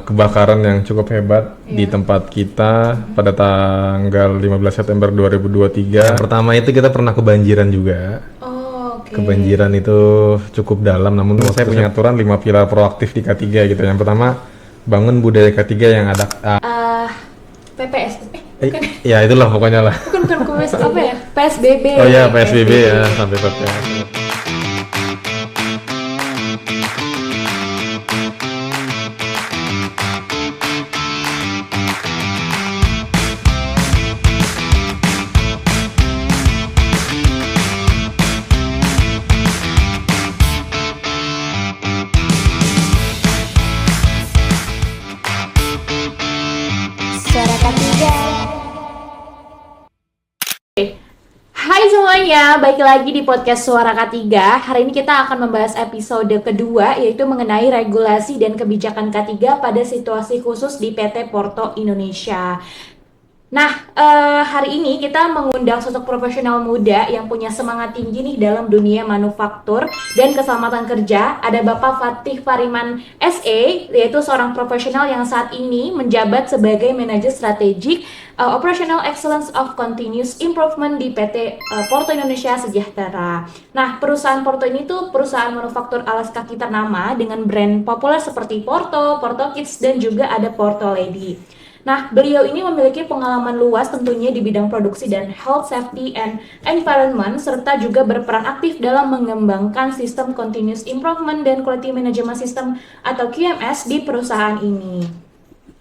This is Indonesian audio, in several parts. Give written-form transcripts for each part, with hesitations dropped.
kebakaran yang cukup hebat di tempat kita pada tanggal 15 September 2023. Yang pertama itu kita pernah kebanjiran juga. Oh, oke. Kebanjiran itu cukup dalam, namun saya punya aturan 5 pilar proaktif di K3 gitu. Yang pertama, bangun budaya K3 yang ada PPS. Bukan. ya itulah pokoknya lah. Bukan apa ya? PSBB. Oh ya, PSBB ya, sampai PPS. Suara Ketiga. Hai semuanya, balik lagi di podcast Suara K3. Hari ini kita akan membahas episode kedua, yaitu mengenai regulasi dan kebijakan K3 pada situasi khusus di PT Porto Indonesia. Nah, hari ini kita mengundang sosok profesional muda yang punya semangat tinggi nih dalam dunia manufaktur dan keselamatan kerja. Ada Bapak Fatih Fariman SE, yaitu seorang profesional yang saat ini menjabat sebagai manajer strategik Operational Excellence of Continuous Improvement di PT Porto Indonesia Sejahtera. Nah, perusahaan Porto ini tuh perusahaan manufaktur alas kaki ternama dengan brand populer seperti Porto, Porto Kids, dan juga ada Porto Lady. Nah, beliau ini memiliki pengalaman luas tentunya di bidang produksi dan health, safety, and environment, serta juga berperan aktif dalam mengembangkan sistem continuous improvement dan quality management system atau QMS di perusahaan ini.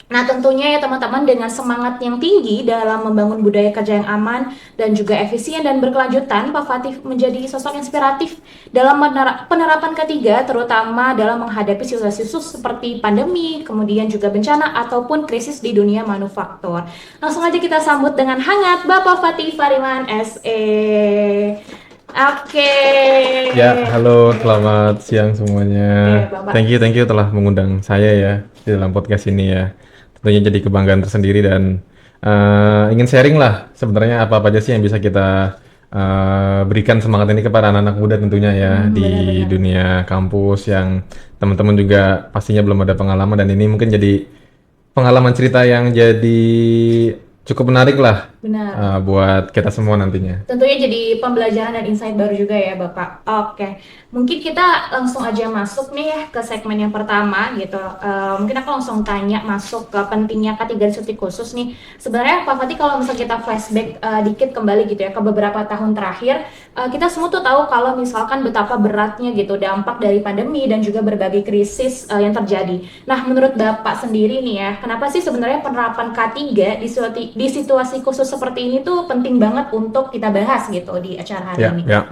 Nah, tentunya ya teman-teman, dengan semangat yang tinggi dalam membangun budaya kerja yang aman dan juga efisien dan berkelanjutan, Pak Fatih menjadi sosok inspiratif dalam penerapan K3, terutama dalam menghadapi situasi khusus seperti pandemi, kemudian juga bencana ataupun krisis di dunia manufaktur. Langsung aja kita sambut dengan hangat Bapak Fatih Fariman SE. Oke. Ya, halo, selamat siang semuanya. Oke, Bapak. Thank you telah mengundang saya ya di dalam podcast ini ya. Tentunya jadi kebanggaan tersendiri dan ingin sharing lah sebenarnya apa aja sih yang bisa kita berikan semangat ini kepada anak-anak muda tentunya ya di Benar-benar. dunia kampus yang teman-teman juga pastinya belum ada pengalaman, dan ini mungkin jadi pengalaman cerita yang jadi cukup menarik lah Benar. buat kita semua nantinya. Tentunya jadi pembelajaran dan insight baru juga ya Bapak. Oke, mungkin kita langsung aja masuk nih ya ke segmen yang pertama gitu. Mungkin aku langsung tanya masuk ke pentingnya K3 Diskusi khusus nih. Sebenarnya Pak Fatih, kalau misalnya kita flashback dikit kembali gitu ya ke beberapa tahun terakhir, kita semua tuh tahu kalau misalkan betapa beratnya gitu dampak dari pandemi dan juga berbagai krisis yang terjadi. Nah, menurut Bapak sendiri nih ya, kenapa sih sebenarnya penerapan K3 di situasi khusus seperti ini tuh penting banget untuk kita bahas gitu di acara hari Ya, ini? ya.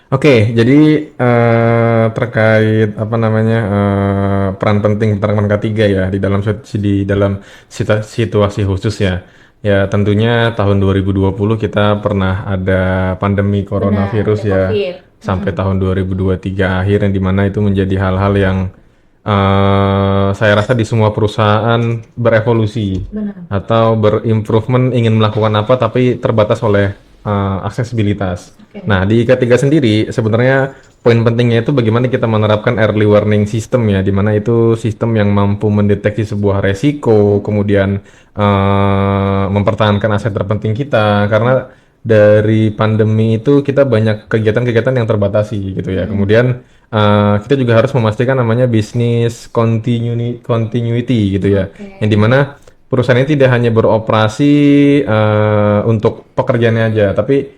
Oke, jadi terkait apa namanya peran penting penerapan K3 ya di dalam situasi khusus ya. Ya, tentunya tahun 2020 kita pernah ada pandemi coronavirus Benar, ada ya, COVID. sampai tahun 2023 akhir, yang dimana itu menjadi hal-hal yang saya rasa di semua perusahaan berevolusi Benar. atau berimprovement, ingin melakukan apa tapi terbatas oleh aksesibilitas. Oke. Nah, di K3 sendiri sebenarnya poin pentingnya itu bagaimana kita menerapkan early warning system ya, di mana itu sistem yang mampu mendeteksi sebuah resiko, kemudian mempertahankan aset terpenting kita, karena dari pandemi itu kita banyak kegiatan-kegiatan yang terbatasi gitu ya. Kemudian kita juga harus memastikan namanya bisnis continuity gitu ya, Oke. yang dimana perusahaan ini tidak hanya beroperasi untuk pekerjaannya aja, tapi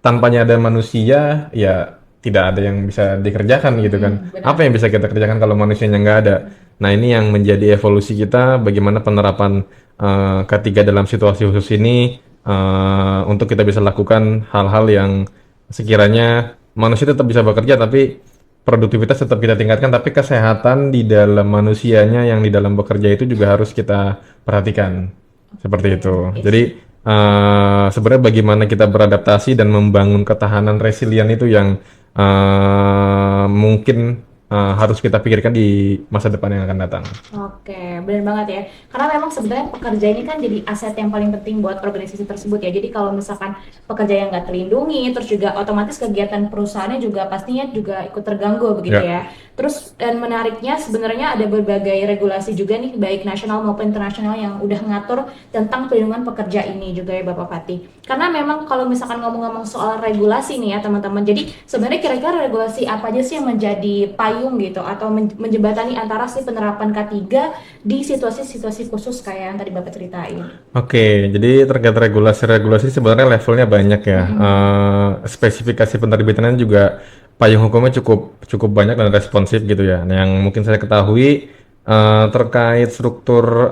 tanpanya ada manusia ya tidak ada yang bisa dikerjakan gitu kan. Benar. Apa yang bisa kita kerjakan kalau manusianya nggak ada? Nah, ini yang menjadi evolusi kita, bagaimana penerapan K3 dalam situasi khusus ini untuk kita bisa lakukan hal-hal yang sekiranya manusia tetap bisa bekerja tapi produktivitas tetap kita tingkatkan, tapi kesehatan di dalam manusianya yang di dalam bekerja itu juga harus kita perhatikan. Seperti itu. Yes. Jadi sebenarnya bagaimana kita beradaptasi dan membangun ketahanan resilient itu yang mungkin harus kita pikirkan di masa depan yang akan datang. Oke, benar banget ya. Karena memang sebenarnya pekerja ini kan jadi aset yang paling penting buat organisasi tersebut ya. Jadi kalau misalkan pekerja yang nggak terlindungi, terus juga otomatis kegiatan perusahaannya juga pastinya juga ikut terganggu begitu Ya. ya. Terus dan menariknya sebenarnya ada berbagai regulasi juga nih baik nasional maupun internasional yang udah ngatur tentang perlindungan pekerja ini juga ya Bapak Fatih. Karena memang kalau misalkan ngomong-ngomong soal regulasi nih ya teman-teman. Jadi sebenarnya kira-kira regulasi apa aja sih yang menjadi payung gitu atau menjembatani antara si penerapan K3 di situasi-situasi khusus kayak yang tadi Bapak ceritain. Oke, jadi terkait regulasi sebenarnya levelnya banyak ya. Spesifikasi penerbitannya juga payung hukumnya cukup banyak dan responsif gitu ya. Nah, yang mungkin saya ketahui terkait struktur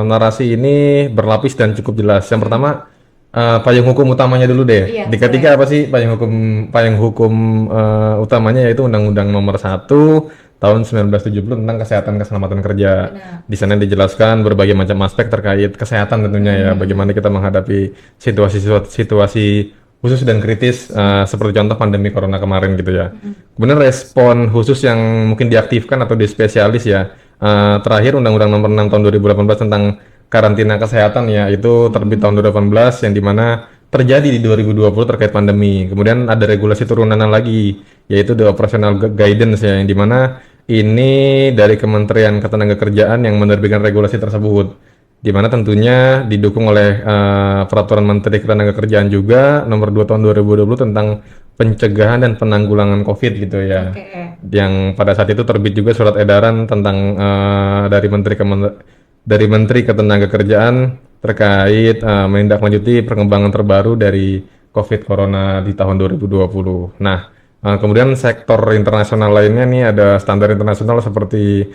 narasi ini berlapis dan cukup jelas. Yang pertama payung hukum utamanya dulu deh. Iya, Di ketiga apa sih payung hukum utamanya yaitu Undang-Undang Nomor 1 tahun 1970 tentang kesehatan keselamatan kerja. Benar. Di sana dijelaskan berbagai macam aspek terkait kesehatan tentunya ya, bagaimana kita menghadapi situasi khusus dan kritis seperti contoh pandemi corona kemarin gitu ya. Kemudian respon khusus yang mungkin diaktifkan atau dispesialis ya. Terakhir Undang-Undang Nomor 6 tahun 2018 tentang karantina kesehatan ya, itu terbit tahun 2018 yang dimana terjadi di 2020 terkait pandemi. Kemudian ada regulasi turunan lagi yaitu the operational guidance ya, yang dimana ini dari Kementerian Ketenagakerjaan yang menerbitkan regulasi tersebut, di mana tentunya didukung oleh Peraturan Menteri Ketenagakerjaan juga nomor 2 tahun 2020 tentang pencegahan dan penanggulangan COVID gitu ya. Oke. Yang pada saat itu terbit juga surat edaran tentang dari Menteri Ketenagakerjaan terkait menindaklanjuti perkembangan terbaru dari COVID Corona di tahun 2020. Nah, kemudian sektor internasional lainnya nih ada standar internasional seperti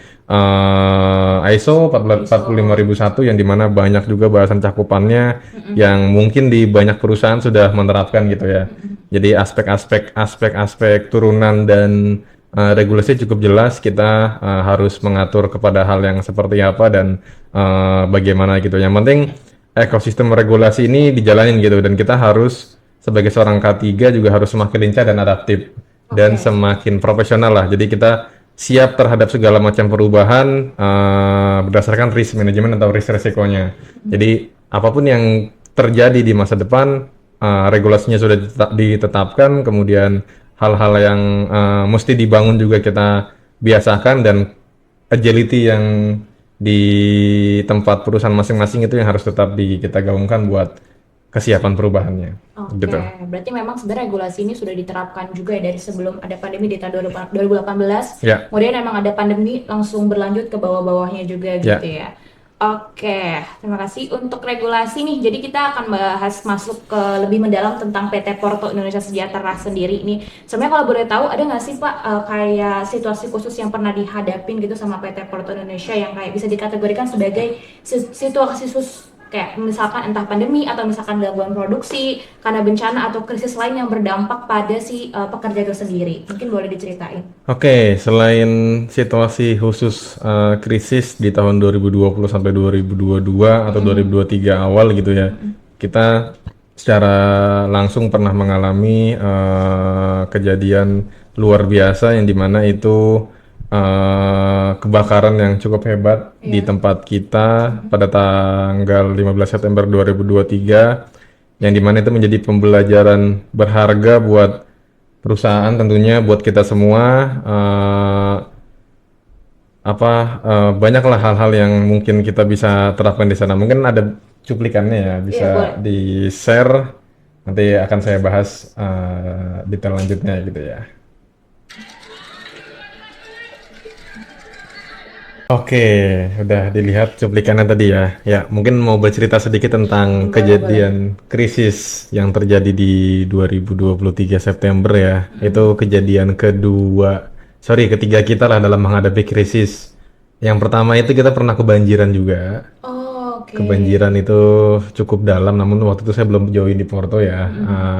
ISO 45001 yang dimana banyak juga bahasan cakupannya yang mungkin di banyak perusahaan sudah menerapkan gitu ya. Jadi aspek-aspek turunan dan regulasi cukup jelas, kita harus mengatur kepada hal yang seperti apa dan bagaimana gitu. Yang penting ekosistem regulasi ini dijalanin gitu, dan kita harus sebagai seorang K3 juga harus semakin lincah dan adaptif dan semakin profesional lah. Jadi kita siap terhadap segala macam perubahan berdasarkan risk management atau risk resikonya. Jadi apapun yang terjadi di masa depan, regulasinya sudah ditetapkan, kemudian hal-hal yang mesti dibangun juga kita biasakan, dan agility yang di tempat perusahaan masing-masing itu yang harus tetap kita gaungkan buat kesiapan perubahannya. Oke, Gitu. berarti memang sebenarnya regulasi ini sudah diterapkan juga ya dari sebelum ada pandemi di tahun 2018. Ya. Kemudian emang ada pandemi langsung berlanjut ke bawah-bawahnya juga Ya. gitu ya. Oke, terima kasih untuk regulasi nih. Jadi kita akan bahas masuk ke lebih mendalam tentang PT Porto Indonesia Sejahtera sendiri ini. Sebenarnya kalau boleh tahu ada nggak sih Pak kayak situasi khusus yang pernah dihadapin gitu sama PT Porto Indonesia yang kayak bisa dikategorikan sebagai situasi khusus kayak misalkan entah pandemi atau misalkan gangguan produksi karena bencana atau krisis lain yang berdampak pada si pekerja itu sendiri. Mungkin boleh diceritain. Oke, selain situasi khusus krisis di tahun 2020 sampai 2022 atau 2023 awal gitu ya, kita secara langsung pernah mengalami kejadian luar biasa yang dimana itu kebakaran yang cukup hebat di tempat kita pada tanggal 15 September 2023, yang dimana itu menjadi pembelajaran berharga buat perusahaan tentunya, buat kita semua. Banyaklah hal-hal yang mungkin kita bisa terapkan di sana. Mungkin ada cuplikannya ya, bisa boleh. di-share, nanti akan saya bahas detail lanjutnya gitu ya. Oke, udah dilihat cuplikannya tadi ya. Ya, mungkin mau bercerita sedikit tentang kejadian krisis yang terjadi di 2023 September ya. Itu kejadian ketiga kita lah dalam menghadapi krisis. Yang pertama itu kita pernah kebanjiran juga. Oh, oke. Kebanjiran itu cukup dalam, namun waktu itu saya belum join di Porto ya.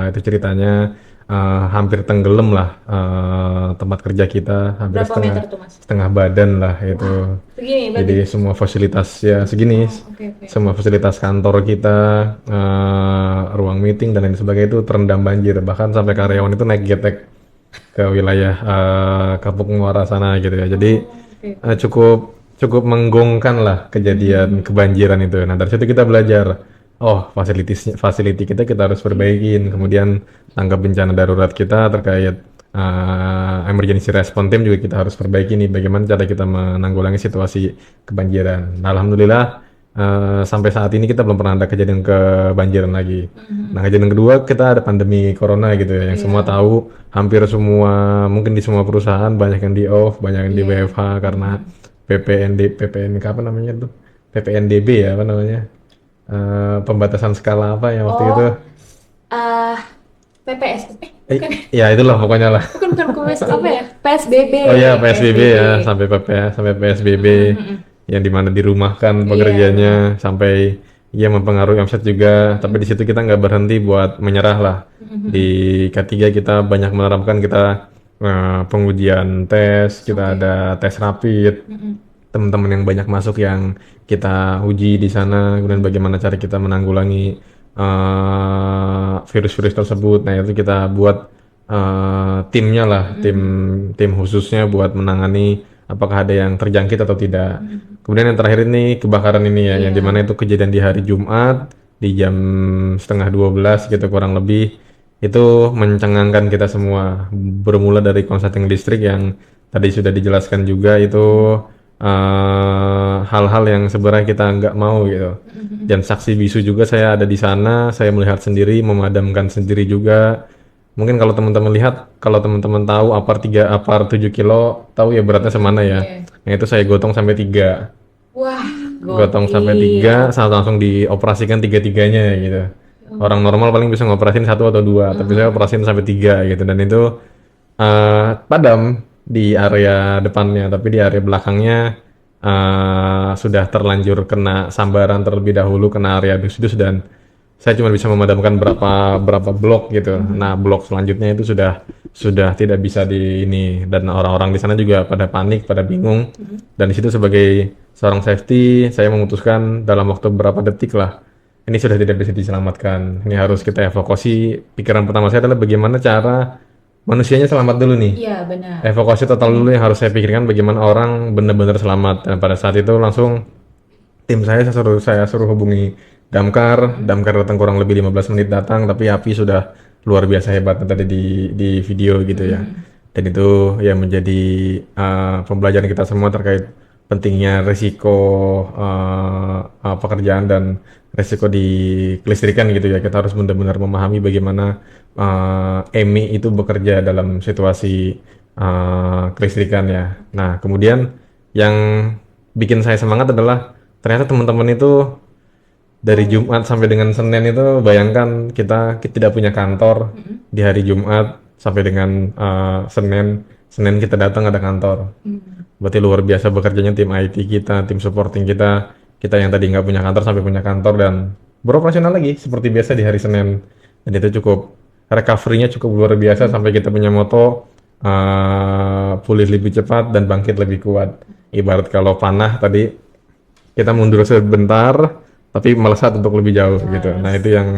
Itu ceritanya hampir tenggelam lah tempat kerja kita, hampir Berapa meter tuh Mas? setengah badan lah itu. Segini berarti. Jadi semua fasilitas ya segini, Oke. semua fasilitas kantor kita, ruang meeting dan lain sebagainya itu terendam banjir. Bahkan sampai karyawan itu naik getek ke wilayah Kapuk Muara sana gitu ya. Jadi cukup menggongkan lah kejadian kebanjiran itu. Nah dari situ kita belajar, facility kita harus perbaikin. Kemudian tanggap bencana darurat kita terkait emergency response team juga kita harus perbaiki nih bagaimana cara kita menanggulangi situasi kebanjiran. Nah, alhamdulillah sampai saat ini kita belum pernah ada kejadian kebanjiran lagi. Nah, kejadian kedua kita ada pandemi corona gitu ya, yang semua tahu hampir semua mungkin di semua perusahaan banyak yang di off, banyak yang di WFH karena PPNK apa namanya tuh? PPNDB ya apa namanya? Pembatasan skala apa ya waktu itu? Oh, eh PPS, bukan, Ya itulah pokoknya lah. bukan apa ya? PSBB. Oh ya PSBB ya sampai sampai PSBB yang dimana dirumahkan pekerjanya sampai ya mempengaruhi omset juga. Tapi di situ kita nggak berhenti buat menyerah lah. Di K3 kita banyak menerapkan kita pengujian tes, kita ada tes rapid. Teman-teman yang banyak masuk yang kita uji di sana, kemudian bagaimana cara kita menanggulangi virus-virus tersebut. Nah itu kita buat timnya lah, tim khususnya buat menangani apakah ada yang terjangkit atau tidak. Kemudian yang terakhir ini kebakaran ini ya, yang dimana itu kejadian di hari Jumat di jam setengah 12 gitu kurang lebih. Itu mencengangkan kita semua. Bermula dari konsleting listrik yang tadi sudah dijelaskan juga itu hal-hal yang sebenarnya kita nggak mau gitu. Dan saksi bisu juga saya ada di sana, saya melihat sendiri, memadamkan sendiri juga. Mungkin kalau teman-teman lihat, kalau teman-teman tahu apar 7 kilo, tahu ya beratnya semana ya. Nah itu saya gotong sampai 3. Wah, Gotong sampai 3, langsung dioperasikan tiga-tiganya gitu. Orang normal paling bisa ngoperasin 1 atau 2, tapi saya operasin sampai 3 gitu. Dan itu padam di area depannya, tapi di area belakangnya sudah terlanjur kena sambaran terlebih dahulu, kena area dus-dus dan saya cuma bisa memadamkan berapa blok gitu. Nah, blok selanjutnya itu sudah tidak bisa di ini dan orang-orang di sana juga pada panik, pada bingung. Dan di situ sebagai seorang safety, saya memutuskan dalam waktu beberapa detik lah ini sudah tidak bisa diselamatkan. Ini harus kita evakuasi. Pikiran pertama saya adalah bagaimana cara manusianya selamat dulu nih. Iya benar. Evakuasi total dulu yang harus saya pikirkan bagaimana orang benar-benar selamat. Dan pada saat itu langsung tim saya suruh hubungi damkar datang kurang lebih 15 menit datang, tapi api sudah luar biasa hebat tadi di video gitu ya. Dan itu ya menjadi pembelajaran kita semua terkait pentingnya risiko pekerjaan dan risiko di kelistrikan gitu ya. Kita harus benar-benar memahami bagaimana EMI itu bekerja dalam situasi kelistrikan ya. Nah, kemudian yang bikin saya semangat adalah ternyata teman-teman itu dari Jumat sampai dengan Senin itu bayangkan kita tidak punya kantor di hari Jumat sampai dengan Senin kita datang ada kantor. Berarti luar biasa bekerjanya tim IT kita, tim supporting kita yang tadi nggak punya kantor sampai punya kantor dan beroperasional lagi seperti biasa di hari Senin. Dan itu cukup recovery-nya cukup luar biasa sampai kita punya moto pulih lebih cepat dan bangkit lebih kuat. Ibarat kalau panah tadi kita mundur sebentar tapi melesat untuk lebih jauh gitu. Nah, itu yang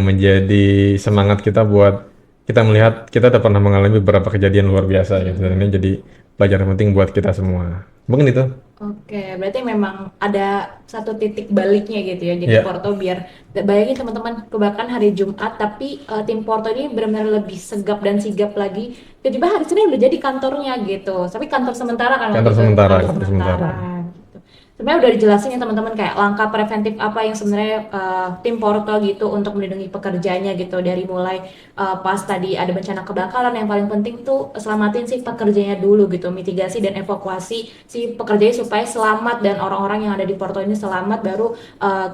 menjadi semangat kita buat kita melihat kita udah pernah mengalami beberapa kejadian luar biasa gitu. Dan ini jadi pelajaran penting buat kita semua. Mungkin itu. Oke, berarti memang ada satu titik baliknya gitu ya. Jadi Porto biar bayangin teman-teman kebakaran hari Jumat, tapi tim Porto ini benar-benar lebih segap dan sigap lagi. Tiba-tiba hari Senin udah jadi kantornya gitu. Tapi kantor sementara kan? Kantor waktu itu? sementara. Gitu. Sebenarnya udah dijelasin ya teman-teman kayak langkah preventif apa yang sebenarnya tim Porto gitu untuk melindungi pekerjanya gitu dari mulai pas tadi ada bencana kebakaran yang paling penting tuh selamatin si pekerjanya dulu gitu, mitigasi dan evakuasi si pekerjanya supaya selamat dan orang-orang yang ada di Porto ini selamat, baru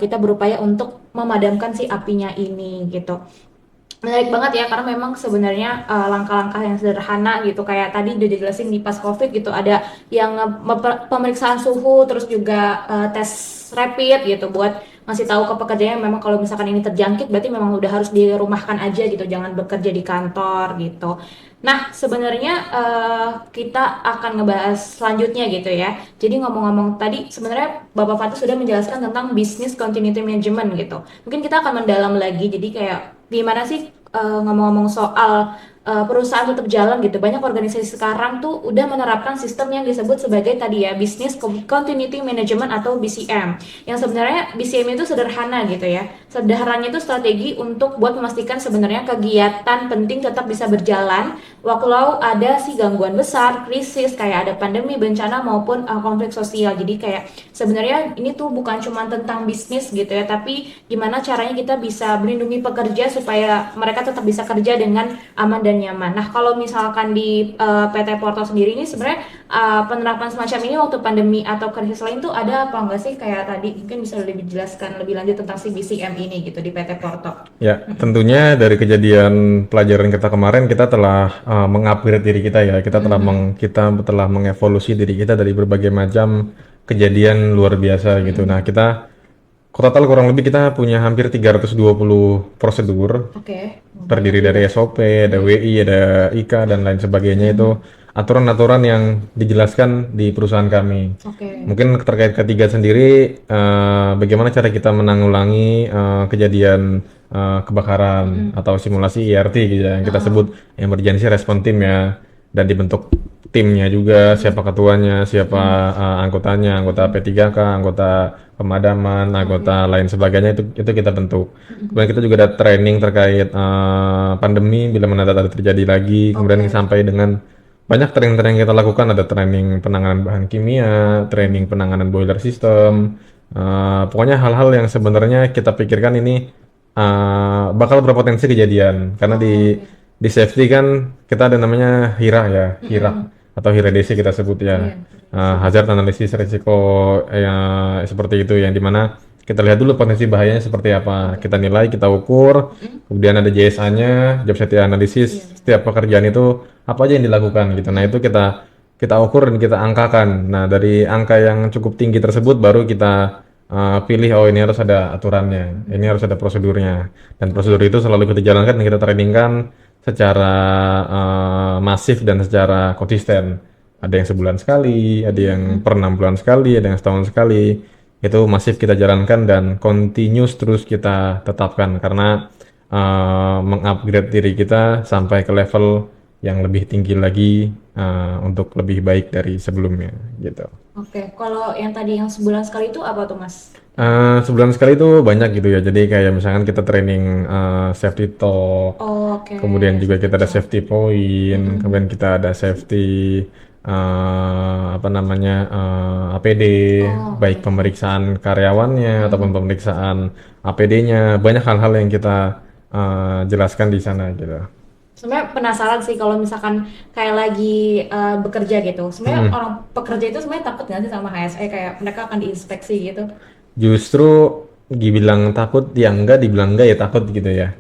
kita berupaya untuk memadamkan si apinya ini gitu. Menarik banget ya, karena memang sebenarnya langkah-langkah yang sederhana gitu kayak tadi udah dijelasin di pas COVID gitu, ada yang pemeriksaan suhu terus juga tes rapid gitu buat ngasih tahu ke pekerjanya memang kalau misalkan ini terjangkit berarti memang udah harus dirumahkan aja gitu, jangan bekerja di kantor gitu. Nah, sebenarnya kita akan ngebahas selanjutnya gitu ya. Jadi ngomong-ngomong tadi sebenarnya Bapak Fatih sudah menjelaskan tentang business continuity management gitu. Mungkin kita akan mendalam lagi, jadi kayak gimana sih ngomong-ngomong soal perusahaan tetap jalan gitu. Banyak organisasi sekarang tuh udah menerapkan sistem yang disebut sebagai tadi ya Business Continuity Management atau BCM. Yang sebenarnya BCM itu sederhana gitu ya. Sederhananya itu strategi untuk buat memastikan sebenarnya kegiatan penting tetap bisa berjalan walau ada sih gangguan besar, krisis kayak ada pandemi, bencana maupun konflik sosial. Jadi kayak sebenarnya ini tuh bukan cuma tentang bisnis gitu ya, tapi gimana caranya kita bisa melindungi pekerja supaya mereka tetap bisa kerja dengan aman dan nyaman. Nah, kalau misalkan di PT Porto sendiri ini sebenarnya penerapan semacam ini waktu pandemi atau krisis lain tuh ada apa enggak sih? Kayak tadi mungkin bisa lebih dijelaskan lebih lanjut tentang si BCM ini gitu di PT Porto. Ya, tentunya dari kejadian pelajaran kita kemarin kita telah mengupgrade diri kita ya. Kita telah mengevolusi diri kita dari berbagai macam kejadian luar biasa gitu. Nah, kita total kurang lebih kita punya hampir 320 prosedur, Oke. terdiri dari SOP, ada WI, ada IK dan lain sebagainya. Itu aturan-aturan yang dijelaskan di perusahaan kami. Oke. Mungkin terkait ketiga sendiri, bagaimana cara kita menanggulangi kejadian kebakaran atau simulasi ERT gitu ya, yang kita sebut emergency response team ya, dan dibentuk timnya juga, siapa ketuanya, siapa anggotanya, anggota P3K, anggota pemadaman, anggota lain sebagainya, itu kita bentuk. Kemudian kita juga ada training terkait pandemi bila mana ada terjadi lagi, kemudian sampai dengan banyak training-training yang kita lakukan, ada training penanganan bahan kimia, training penanganan boiler system, pokoknya hal-hal yang sebenarnya kita pikirkan ini bakal berpotensi kejadian, karena di safety kan kita ada namanya HIRA ya, HIRA atau HIRA-DC kita sebut ya, hazard analisis risiko seperti itu, yang dimana kita lihat dulu potensi bahayanya seperti apa, kita nilai, kita ukur, kemudian ada JSA-nya, job safety analysis, setiap pekerjaan itu apa aja yang dilakukan gitu. Nah, itu kita ukur dan kita angkakan. Nah, dari angka yang cukup tinggi tersebut baru kita pilih, oh ini harus ada aturannya, ini harus ada prosedurnya, dan prosedur itu selalu kita jalankan dan kita trainingkan secara masif dan secara konsisten. Ada yang sebulan sekali, ada yang per 6 bulan sekali, ada yang setahun sekali. Itu masif kita jalankan dan continuous terus kita tetapkan, karena mengupgrade diri kita sampai ke level yang lebih tinggi lagi untuk lebih baik dari sebelumnya gitu. Oke, kalau yang tadi yang sebulan sekali itu apa tuh, Mas? Sebulan sekali itu banyak gitu ya. Jadi kayak misalkan kita training safety talk, Oke. kemudian juga kita ada safety point, kemudian kita ada safety apa namanya APD, baik pemeriksaan karyawannya ataupun pemeriksaan APD-nya. Banyak hal-hal yang kita jelaskan di sana gitu. Sebenarnya penasaran sih kalau misalkan kayak lagi bekerja gitu. Sebenarnya orang pekerja itu sebenarnya takut nggak sih sama HSE, kayak mereka akan diinspeksi gitu? Justru dibilang takut ya enggak, dibilang enggak ya takut gitu ya.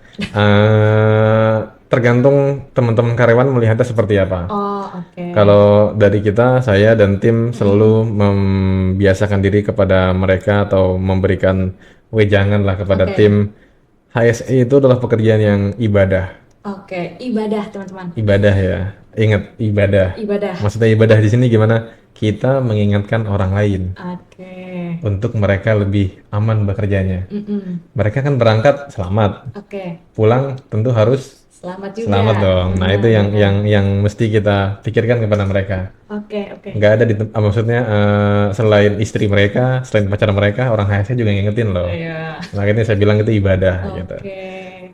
Tergantung teman-teman karyawan melihatnya seperti apa. Oh, oke. Kalau dari kita, saya dan tim selalu membiasakan diri kepada mereka atau memberikan wejangan lah kepada Oke. tim. HSE itu adalah pekerjaan yang ibadah. Oke, ibadah teman-teman. Ibadah ya. Ingat, ibadah. Ibadah. Maksudnya ibadah di sini gimana? Kita mengingatkan orang lain Oke. untuk mereka lebih aman bekerjanya. Mm-mm. Mereka kan berangkat selamat, Oke. pulang tentu harus Selamat juga. selamat dong. Nah, itu yang mesti kita pikirkan kepada mereka. Oke, oke. Nggak ada maksudnya selain istri mereka, selain pacar mereka, orang HSE juga ngingetin loh. Iya. Makanya saya bilang itu ibadah gitu. Oke.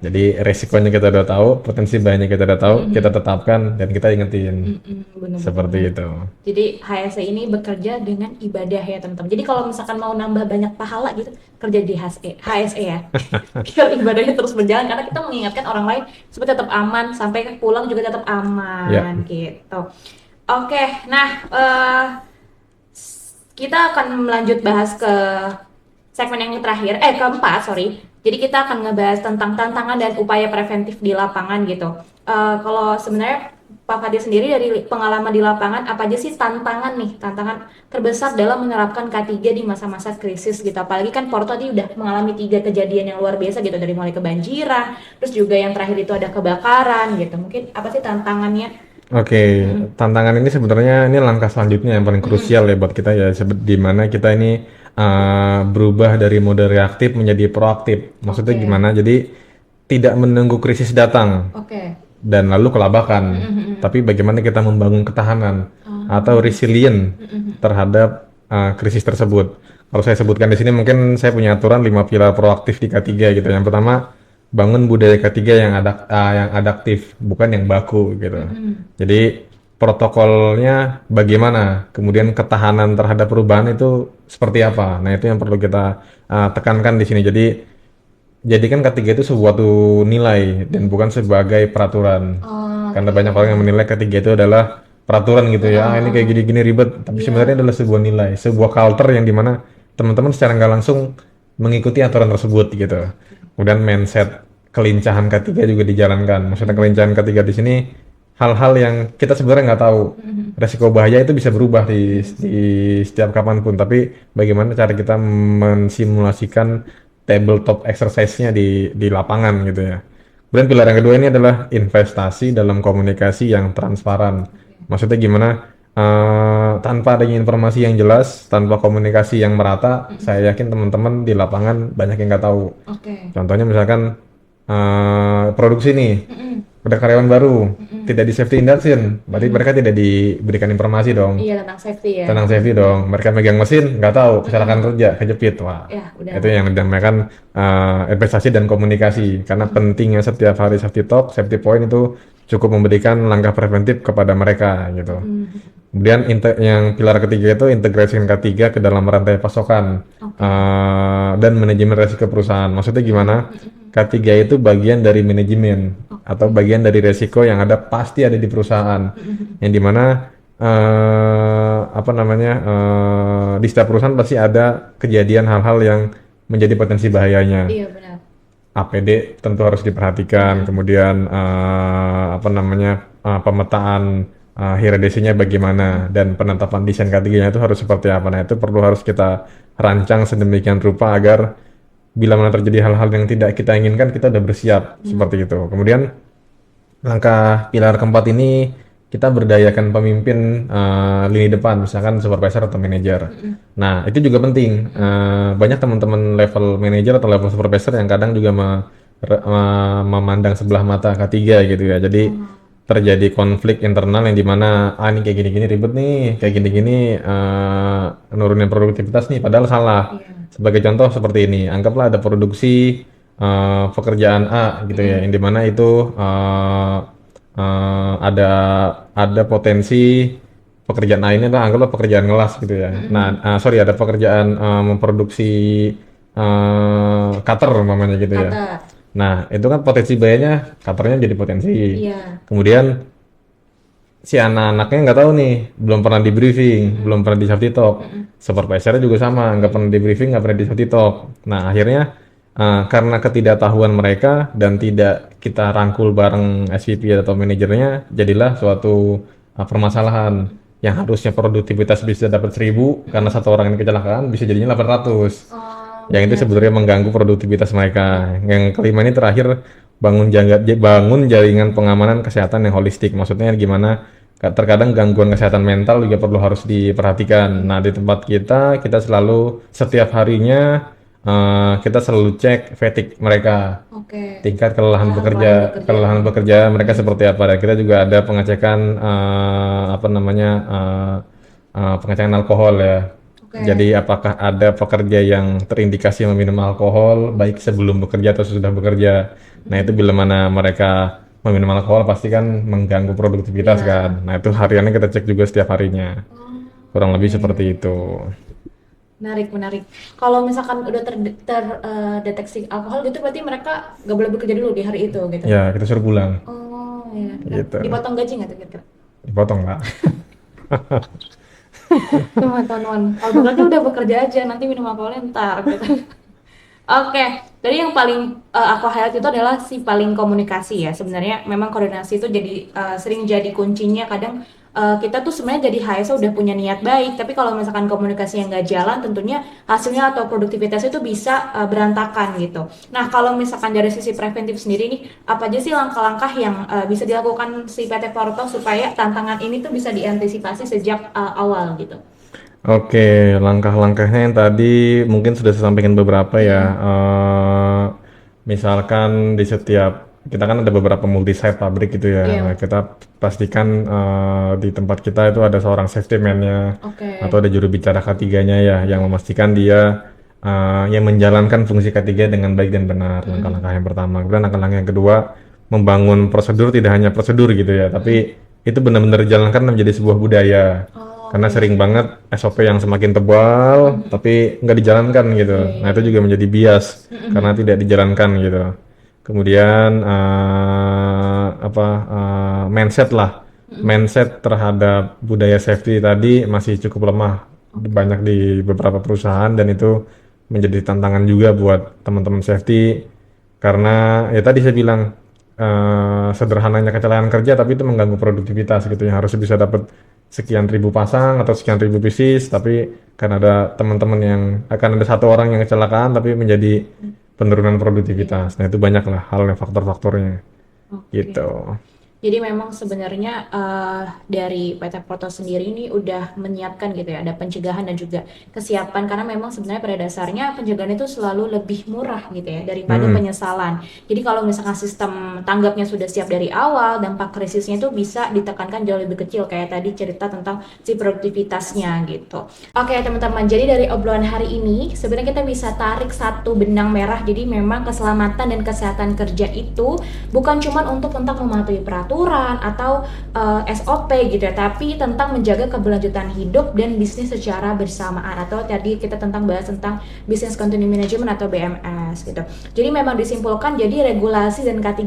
Jadi resikonya kita udah tahu, potensi bahayanya kita udah tahu, kita tetapkan dan kita ingetin. Bener-bener. Seperti itu. Jadi HSE ini bekerja dengan ibadah ya teman-teman. Jadi kalau misalkan mau nambah banyak pahala gitu, kerja di HSE ya. Biar ibadahnya terus berjalan, karena kita mengingatkan orang lain supaya tetap aman, sampai pulang juga tetap aman Ya. gitu. Oke, nah kita akan melanjut bahas ke segmen yang terakhir, keempat, sorry. Jadi kita akan ngebahas tentang tantangan dan upaya preventif di lapangan gitu. Kalau sebenarnya Pak Fadil sendiri dari pengalaman di lapangan, apa aja sih tantangan terbesar dalam menerapkan K3 di masa-masa krisis gitu? Apalagi kan Porto tadi udah mengalami 3 kejadian yang luar biasa gitu, dari mulai kebanjiran, terus juga yang terakhir itu ada kebakaran gitu. Mungkin apa sih tantangannya? Oke, tantangan ini sebenarnya ini langkah selanjutnya yang paling krusial ya buat kita ya, di mana kita ini berubah dari mode reaktif menjadi proaktif. Maksudnya Oke. gimana? Jadi tidak menunggu krisis datang, Oke. dan lalu kelabakan. Tapi bagaimana kita membangun ketahanan atau resilient terhadap krisis tersebut. Kalau saya sebutkan di sini mungkin saya punya aturan 5 pilar proaktif di K3 gitu. Yang pertama, bangun budaya K3 yang adaptif, bukan yang baku gitu. Jadi protokolnya bagaimana, kemudian ketahanan terhadap perubahan itu seperti apa. Nah, itu yang perlu kita tekankan di sini. Jadi jadikan ketiga itu suatu nilai dan bukan sebagai peraturan. Karena banyak orang yang menilai ketiga itu adalah peraturan gitu ya. Ini kayak gini-gini ribet. Tapi sebenarnya adalah sebuah nilai, sebuah culture yang dimana teman-teman secara nggak langsung mengikuti aturan tersebut gitu. Kemudian mindset kelincahan ketiga juga dijalankan. Maksudnya kelincahan ketiga di sini hal-hal yang kita sebenarnya nggak tahu. Resiko bahaya itu bisa berubah di setiap kapanpun. Tapi bagaimana cara kita mensimulasikan tabletop exercise-nya di lapangan gitu ya. Kemudian pilar yang kedua ini adalah investasi dalam komunikasi yang transparan. Maksudnya gimana? Tanpa adanya informasi yang jelas, tanpa komunikasi yang merata, saya yakin teman-teman di lapangan banyak yang nggak tahu. Contohnya misalkan produksi nih, ada karyawan baru, tidak di safety induction, berarti mereka tidak diberikan informasi dong. Iya, tentang safety ya. Tentang safety dong. Mereka megang mesin, nggak tahu, kecelakaan kerja, kejepit. Wah, Ya, udah. itu yang dinamakan investasi dan komunikasi. Karena pentingnya setiap hari safety talk, safety point itu cukup memberikan langkah preventif kepada mereka gitu. Kemudian yang pilar ketiga itu integrasi K3 ke dalam rantai pasokan dan manajemen resiko perusahaan. Maksudnya gimana? K3 itu bagian dari manajemen atau bagian dari resiko yang ada pasti ada di perusahaan. Yang dimana di setiap perusahaan pasti ada kejadian hal-hal yang menjadi potensi bahayanya. Iya, benar. APD tentu harus diperhatikan, kemudian pemetaan hierarkisinya bagaimana dan penetapan desain K3-nya itu harus seperti apa. Nah, itu harus kita rancang sedemikian rupa agar bila mana terjadi hal-hal yang tidak kita inginkan kita udah bersiap seperti itu. Kemudian langkah pilar keempat ini kita berdayakan pemimpin lini depan, misalkan supervisor atau manajer. Nah, itu juga penting. Banyak teman-teman level manajer atau level supervisor yang kadang juga memandang sebelah mata K3 gitu ya. Jadi terjadi konflik internal yang dimana ini kayak gini-gini ribet nih, kayak gini-gini nurunin produktivitas nih, padahal salah. Sebagai contoh seperti ini, anggaplah ada produksi pekerjaan A gitu ya, yang dimana itu ada potensi pekerjaan A ini adalah anggaplah pekerjaan ngelas gitu ya. Nah, ada pekerjaan memproduksi cutter umpamanya gitu ya. Nah, itu kan potensi bahayanya, cutternya jadi potensi. Kemudian si anak-anaknya nggak tahu nih, belum pernah di briefing, belum pernah di safety talk. Supervisornya juga sama, nggak pernah di briefing, nggak pernah di safety talk. Nah, akhirnya karena ketidaktahuan mereka dan tidak kita rangkul bareng SVP atau manajernya, jadilah suatu permasalahan yang harusnya produktivitas bisa dapat 1.000 karena satu orang ini kecelakaan bisa jadinya 800. Yang itu sebenarnya mengganggu produktivitas mereka. Yang kelima ini terakhir bangun jaringan pengamanan kesehatan yang holistik. Maksudnya gimana? Terkadang gangguan kesehatan mental juga harus diperhatikan. Nah, di tempat kita selalu setiap harinya kita selalu cek fatigue mereka, tingkat kelelahan bekerja mereka seperti apa. Dan kita juga ada pengecekan pengecekan alkohol ya. Jadi apakah ada pekerja yang terindikasi meminum alkohol baik sebelum bekerja atau sesudah bekerja. Nah, itu bila mana mereka meminum alkohol pasti kan mengganggu produktivitas kan. Nah, itu hariannya kita cek juga setiap harinya. Kurang lebih seperti itu. Menarik. Kalau misalkan udah terdeteksi alkohol gitu berarti mereka nggak boleh bekerja dulu di hari itu gitu. Ya, kita suruh pulang. Oh, iya. Gitu. Dipotong gaji nggak tuh kira-kira? Dipotong nggak? Teman-teman, kalau bekerja udah bekerja aja, nanti minum alkoholnya ntar gitu. Oke, dari yang paling aku highlight itu adalah si paling komunikasi ya. Sebenarnya memang koordinasi itu jadi sering jadi kuncinya. Kadang kita tuh sebenarnya jadi HSO udah punya niat baik, tapi kalau misalkan komunikasi yang nggak jalan, tentunya hasilnya atau produktivitas itu bisa berantakan gitu. Nah, kalau misalkan dari sisi preventif sendiri nih, apa aja sih langkah-langkah yang bisa dilakukan si PT Porto supaya tantangan ini tuh bisa diantisipasi sejak awal gitu? Oke, langkah-langkahnya yang tadi mungkin sudah saya sampaikan beberapa ya. Misalkan di setiap kita kan ada beberapa multi site pabrik gitu ya. Iya. Nah, kita pastikan di tempat kita itu ada seorang safety man-nya Oke. atau ada juru bicara K3-nya ya yang memastikan dia yang menjalankan fungsi K3 dengan baik dan benar. Langkah-langkah yang pertama. Kemudian langkah-langkah yang kedua, membangun prosedur tidak hanya prosedur gitu ya, tapi itu benar-benar dijalankan menjadi sebuah budaya. Karena sering banget SOP yang semakin tebal, tapi nggak dijalankan gitu. Nah itu juga menjadi bias karena tidak dijalankan gitu. Kemudian mindset lah, mindset terhadap budaya safety tadi masih cukup lemah, banyak di beberapa perusahaan dan itu menjadi tantangan juga buat teman-teman safety karena ya tadi saya bilang sederhananya kecelakaan kerja tapi itu mengganggu produktivitas gitu ya harus bisa dapat sekian ribu pasang atau sekian ribu pieces tapi kan ada teman-teman yang akan ada satu orang yang kecelakaan tapi menjadi penurunan produktivitas. Nah itu banyak lah halnya faktor-faktornya Oke. gitu. Jadi memang sebenarnya dari PT Proto sendiri ini udah menyiapkan gitu ya, ada pencegahan dan juga kesiapan karena memang sebenarnya pada dasarnya pencegahan itu selalu lebih murah gitu ya daripada penyesalan. Jadi kalau misalkan sistem tanggapnya sudah siap dari awal, dampak krisisnya itu bisa ditekankan jauh lebih kecil kayak tadi cerita tentang si produktivitasnya gitu. Oke teman-teman, jadi dari obrolan hari ini sebenarnya kita bisa tarik satu benang merah. Jadi memang keselamatan dan kesehatan kerja itu bukan cuma untuk tentang mematuhi peraturan atau SOP gitu ya, tapi tentang menjaga keberlanjutan hidup dan bisnis secara bersamaan atau tadi kita bahas tentang business continuity management atau BMS gitu. Jadi memang disimpulkan jadi regulasi dan K3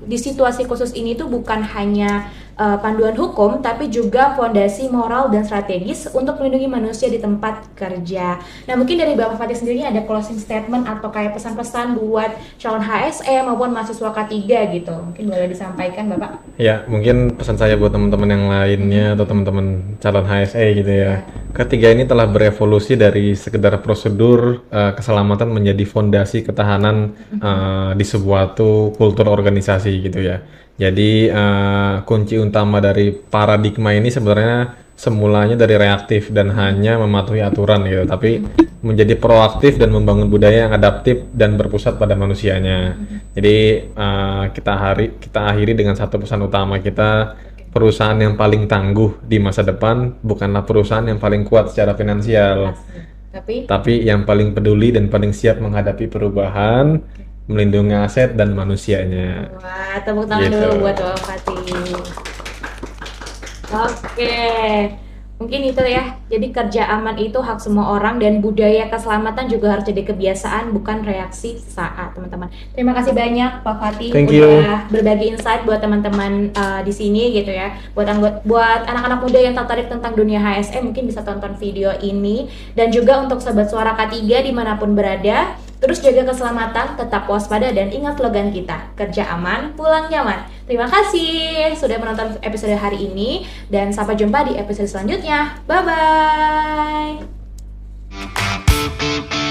di situasi khusus ini tuh bukan hanya panduan hukum tapi juga fondasi moral dan strategis untuk melindungi manusia di tempat kerja. Nah mungkin dari Bapak Fatih sendiri ada closing statement atau kayak pesan-pesan buat calon HSE maupun mahasiswa K3 gitu, mungkin boleh disampaikan Bapak. Ya, mungkin pesan saya buat teman-teman yang lainnya atau teman-teman calon HSE gitu ya. Ketiga ini telah berevolusi dari sekedar prosedur keselamatan menjadi fondasi ketahanan di sebuah kultur organisasi gitu ya. Jadi kunci utama dari paradigma ini sebenarnya semulanya dari reaktif dan hanya mematuhi aturan gitu, tapi menjadi proaktif dan membangun budaya yang adaptif dan berpusat pada manusianya. Jadi kita akhiri dengan satu pesan utama kita, perusahaan yang paling tangguh di masa depan bukanlah perusahaan yang paling kuat secara finansial, tapi yang paling peduli dan paling siap menghadapi perubahan, melindungi aset dan manusianya. Wah, tepuk tangan Gitu. dulu buat Bapak Fatih. Oke, mungkin itu ya. Jadi kerja aman itu hak semua orang dan budaya keselamatan juga harus jadi kebiasaan bukan reaksi saat teman-teman. Terima kasih banyak Pak Fatih Thank udah berbagi insight buat teman-teman di sini gitu ya. Buat anak-anak muda yang tertarik tentang dunia HSE mungkin bisa tonton video ini dan juga untuk sobat suara K3 dimanapun berada. Terus jaga keselamatan, tetap waspada dan ingat slogan kita, kerja aman, pulang nyaman. Terima kasih sudah menonton episode hari ini dan sampai jumpa di episode selanjutnya. Bye bye.